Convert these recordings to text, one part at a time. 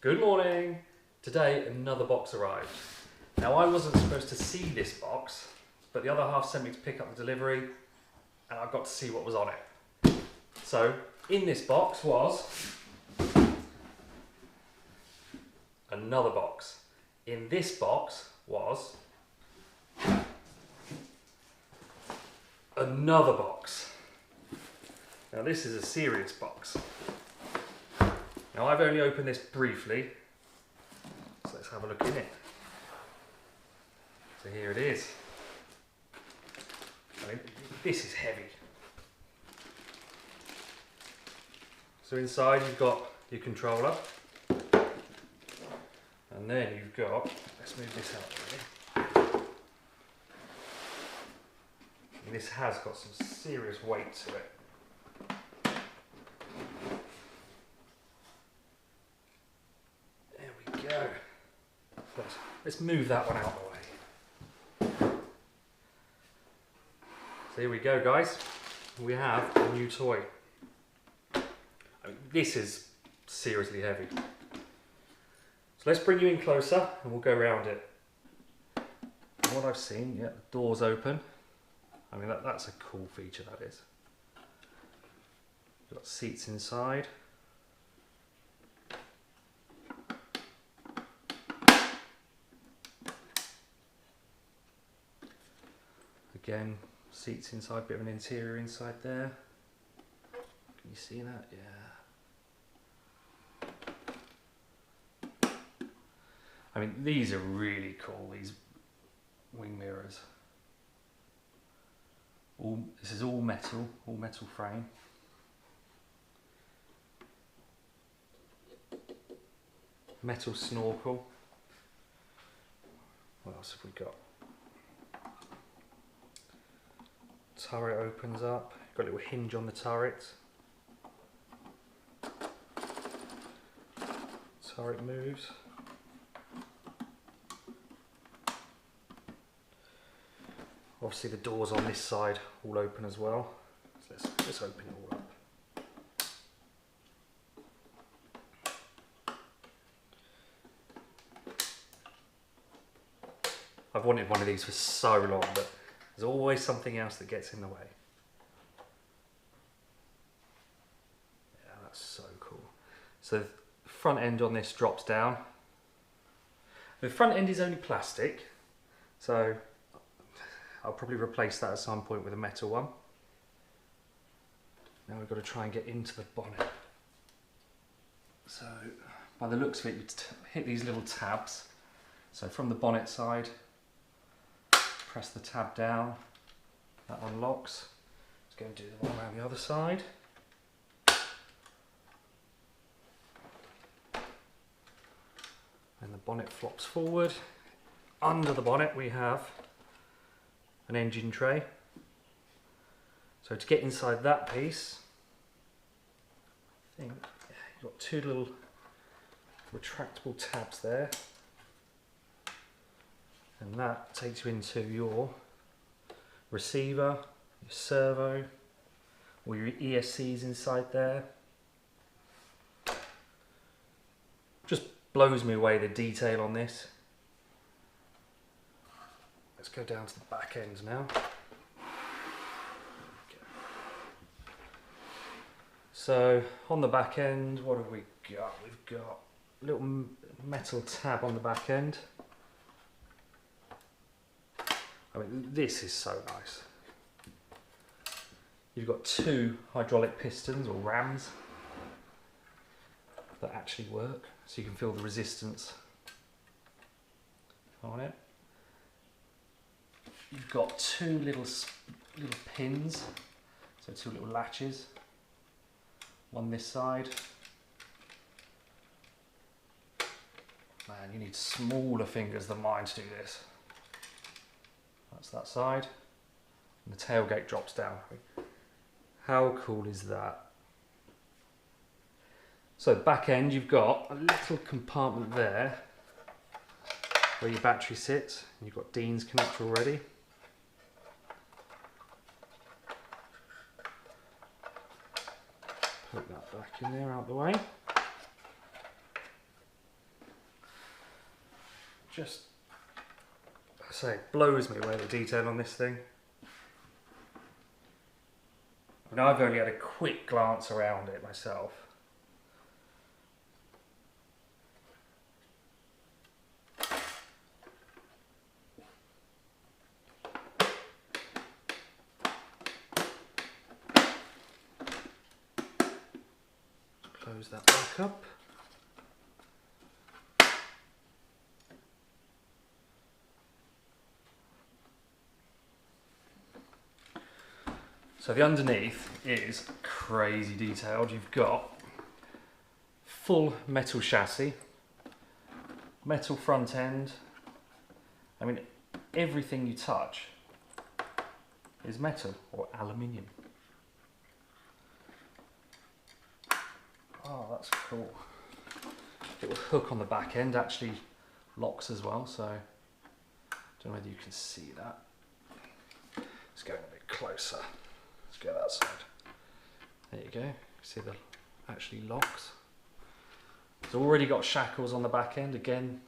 Good morning! Today another box arrived. Now I wasn't supposed to see this box, but the other half sent me to pick up the delivery and I got to see what was on it. So in this box was another box. In this box was another box. Now this is a serious box. Now I've only opened this briefly, so let's have a look in it. So here it is. I mean, this is heavy. So inside you've got your controller, and then you've got, let's move this out really. And this has got some serious weight to it. Go. Let's move that one out of the way. So here we go, guys. We have a new toy. I mean, this is seriously heavy. So let's bring you in closer and we'll go around it. From what I've seen, yeah, the door's open. I mean, that's a cool feature, that is. We've got seats inside. Again, seats inside, bit of an interior inside there. Can you see that? Yeah. I mean, these are really cool, these wing mirrors. This is all metal frame. Metal snorkel. What else have we got? Turret opens up, got a little hinge on the turret. Turret moves. Obviously the doors on this side all open as well. So let's open it all up. I've wanted one of these for so long, but there's always something else that gets in the way. Yeah, that's so cool. So the front end on this drops down. The front end is only plastic, so I'll probably replace that at some point with a metal one. Now we've got to try and get into the bonnet. So by the looks of it, you hit these little tabs. So from the bonnet side, press the tab down, that unlocks. Let's go and do the one around the other side. And the bonnet flops forward. Under the bonnet we have an engine tray. So to get inside that piece, I think you've got two little retractable tabs there. And that takes you into your receiver, your servo, or your ESCs inside there. Just blows me away the detail on this. Let's go down to the back end now. So on the back end, what have we got? We've got a little metal tab on the back end. I mean, this is so nice. You've got two hydraulic pistons or rams that actually work, so you can feel the resistance on it. You've got two little pins, so two little latches. One this side. Man, you need smaller fingers than mine to do this. That's that side, and the tailgate drops down. How cool is that? So back end, you've got a little compartment there where your battery sits, and you've got Dean's connector already. Put that back in there, out the way. just, I say, it blows me away the detail on this thing. I mean, I've only had a quick glance around it myself. Close that back up. So the underneath is crazy detailed. You've got full metal chassis, metal front end. I mean, everything you touch is metal or aluminium. Oh, that's cool. Little hook on the back end actually locks as well, so I don't know whether you can see that. Let's go a bit closer. Let's go that side. There you go. See the actually locks. It's already got shackles on the back end, again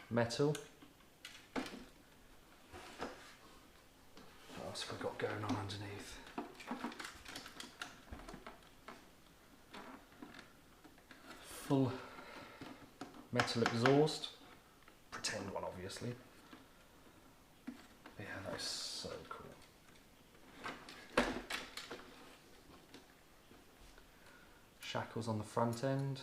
metal. What else have we got going on underneath? Full metal exhaust. Pretend one, obviously. But yeah, that is so cool. Shackles on the front end.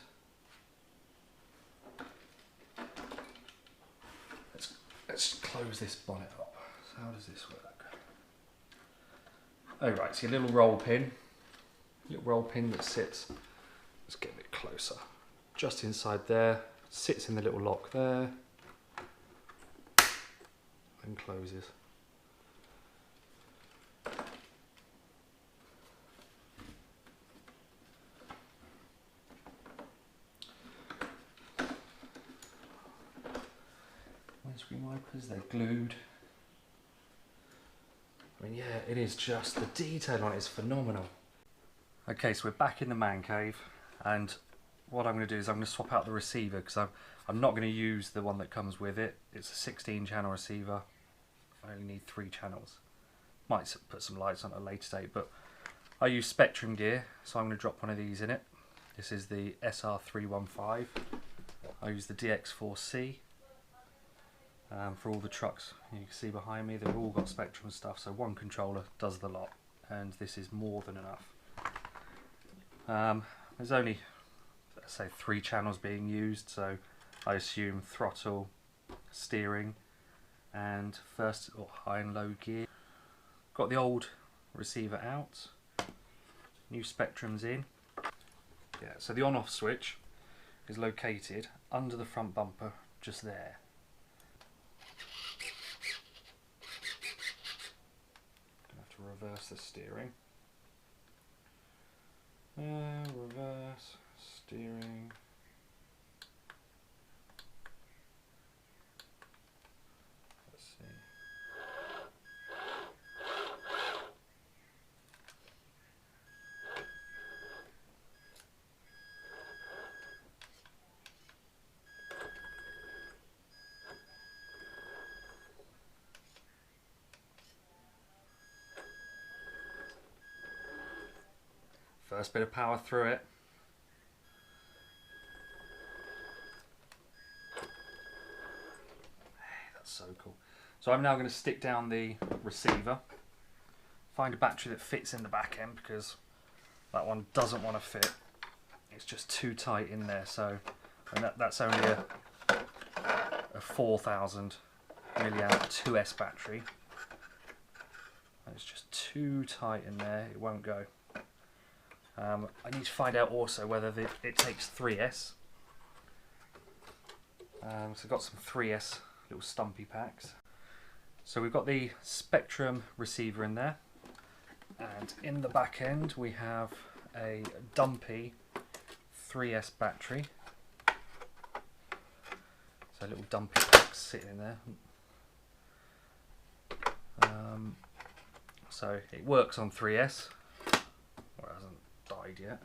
Let's close this bonnet up. So how does this work? Oh right, so your little roll pin that sits, let's get a bit closer, just inside there, sits in the little lock there, and closes. Windscreen wipers, they're glued. I mean, yeah, it is just, the detail on it is phenomenal. Okay, so we're back in the man cave, and what I'm going to do is I'm going to swap out the receiver, because I'm not going to use the one that comes with it. It's a 16 channel receiver. I only need 3 channels. Might put some lights on at a later date, but I use Spectrum gear, so I'm going to drop one of these in it. This is the SR315. I use the DX4C. For all the trucks you can see behind me, they've all got Spectrum stuff, so one controller does the lot, and this is more than enough. There's only, let's say, 3 channels being used, so I assume throttle, steering, and first or high and low gear. Got the old receiver out, new Spectrum's in. Yeah, so the on-off switch is located under the front bumper, just there. Reverse the steering. Reverse steering. Let's see. First bit of power through it. Hey, that's so cool. So I'm now going to stick down the receiver, find a battery that fits in the back end, because that one doesn't want to fit. It's just too tight in there. So, and that's only a 4,000 milliamp 2S battery. And it's just too tight in there. It won't go. I need to find out also whether it takes 3S. So I've got some 3S little stumpy packs. So we've got the Spectrum receiver in there, and in the back end we have a dumpy 3S battery. So little dumpy packs sitting in there. So it works on 3S, or it hasn't died yet.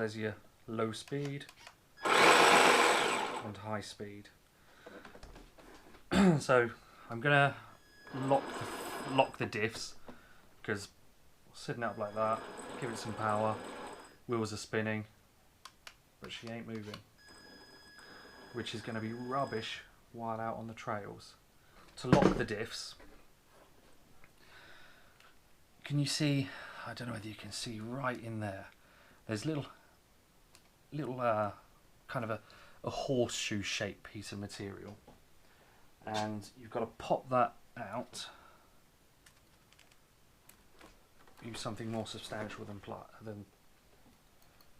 there's your low speed and high speed. So I'm gonna lock the diffs, because sitting up like that, give it some power, wheels are spinning, but she ain't moving, which is going to be rubbish while out on the trails. To lock the diffs, can you see, I don't know whether you can see right in there, there's little kind of a horseshoe shaped piece of material, and you've got to pop that out. Use something more substantial than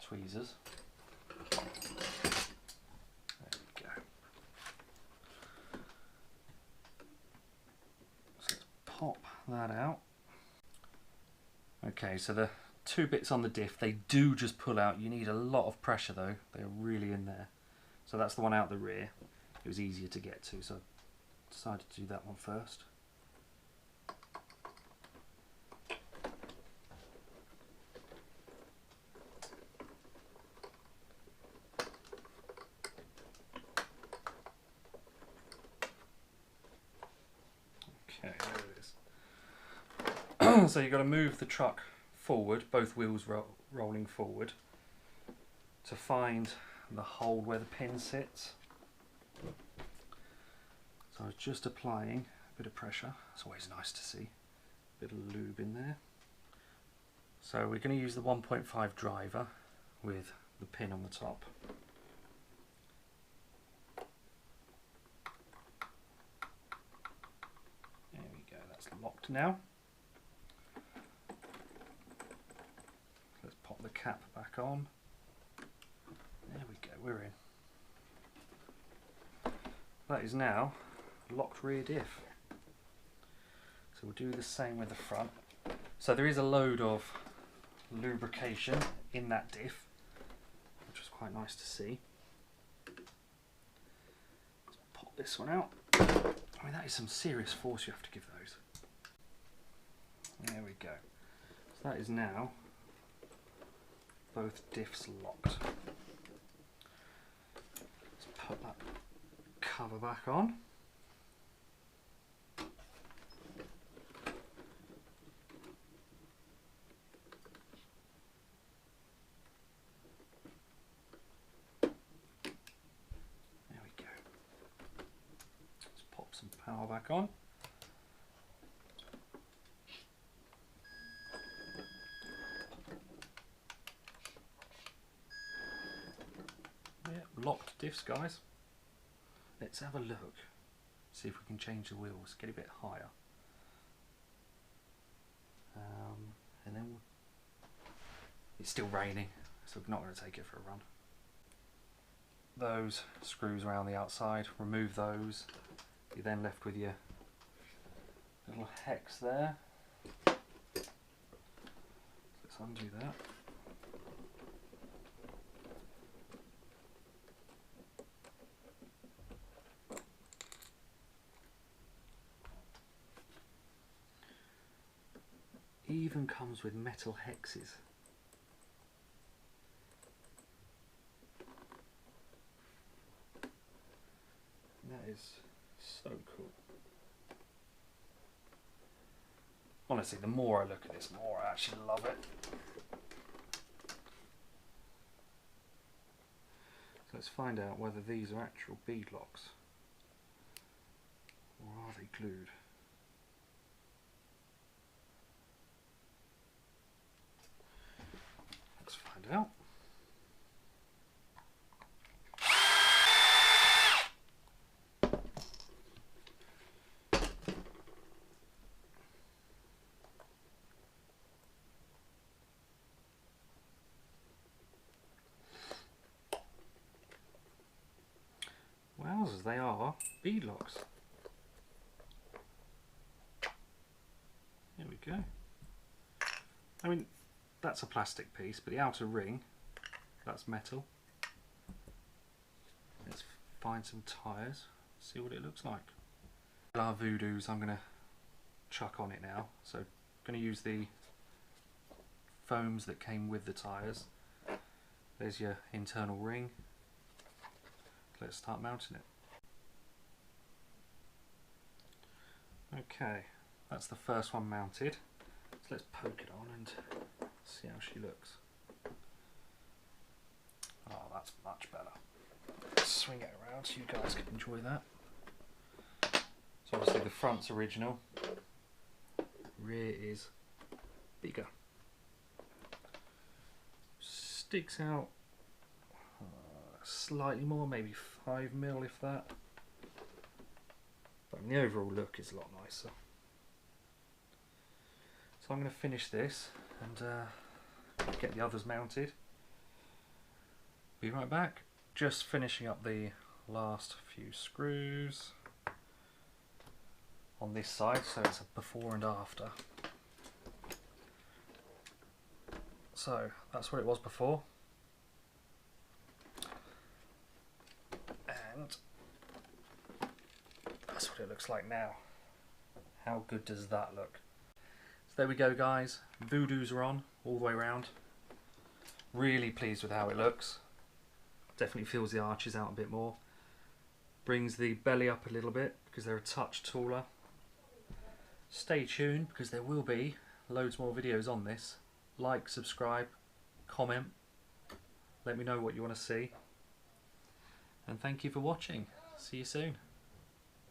tweezers. There we go. So let's pop that out. Okay, so the two bits on the diff, they do just pull out. You need a lot of pressure though. They're really in there. So that's the one out the rear. It was easier to get to, so I decided to do that one first. Okay, there it is. So you've got to move the truck forward, both wheels rolling forward, to find the hole where the pin sits. So I was just applying a bit of pressure. It's always nice to see a bit of lube in there. So we're going to use the 1.5 driver with the pin on the top. There we go, that's locked now. Let's pop the cap back on. There we go, we're in. That is now locked rear diff. So we'll do the same with the front. So there is a load of lubrication in that diff, which is quite nice to see. Let's pop this one out. I mean, that is some serious force you have to give those. There we go. So that is now both diffs locked. Let's put that cover back on. There we go. Let's pop some power back on. Yeah, locked diffs, guys. Let's have a look, see if we can change the wheels, get a bit higher. And then it's still raining, so we're not going to take it for a run. Those screws around the outside, remove those. You're then left with your little hex there. Let's undo that. Even comes with metal hexes. That is so cool. Honestly, the more I look at this, the more I actually love it. So let's find out whether these are actual bead locks or are they glued. Let's find out. Wowzers, they are bead locks. There we go. I mean, that's a plastic piece, but the outer ring, that's metal. Let's find some tyres, see what it looks like. Our voodoos I'm going to chuck on it now. So I'm going to use the foams that came with the tyres. There's your internal ring. Let's start mounting it. Okay, that's the first one mounted. So let's poke it on and see how she looks. Oh, that's much better. Let's swing it around so you guys can enjoy that. So obviously the front's original, rear is bigger. Sticks out slightly more, maybe 5mm if that. But the overall look is a lot nicer. So I'm going to finish this and get the others mounted. Be right back. Just finishing up the last few screws on this side, so it's a before and after. So that's what it was before, and that's what it looks like now. How good does that look? So there we go guys, Voodoos are on all the way around. Really pleased with how it looks. Definitely fills the arches out a bit more. Brings the belly up a little bit because they're a touch taller. Stay tuned because there will be loads more videos on this. Like, subscribe, comment, let me know what you want to see. And thank you for watching. See you soon.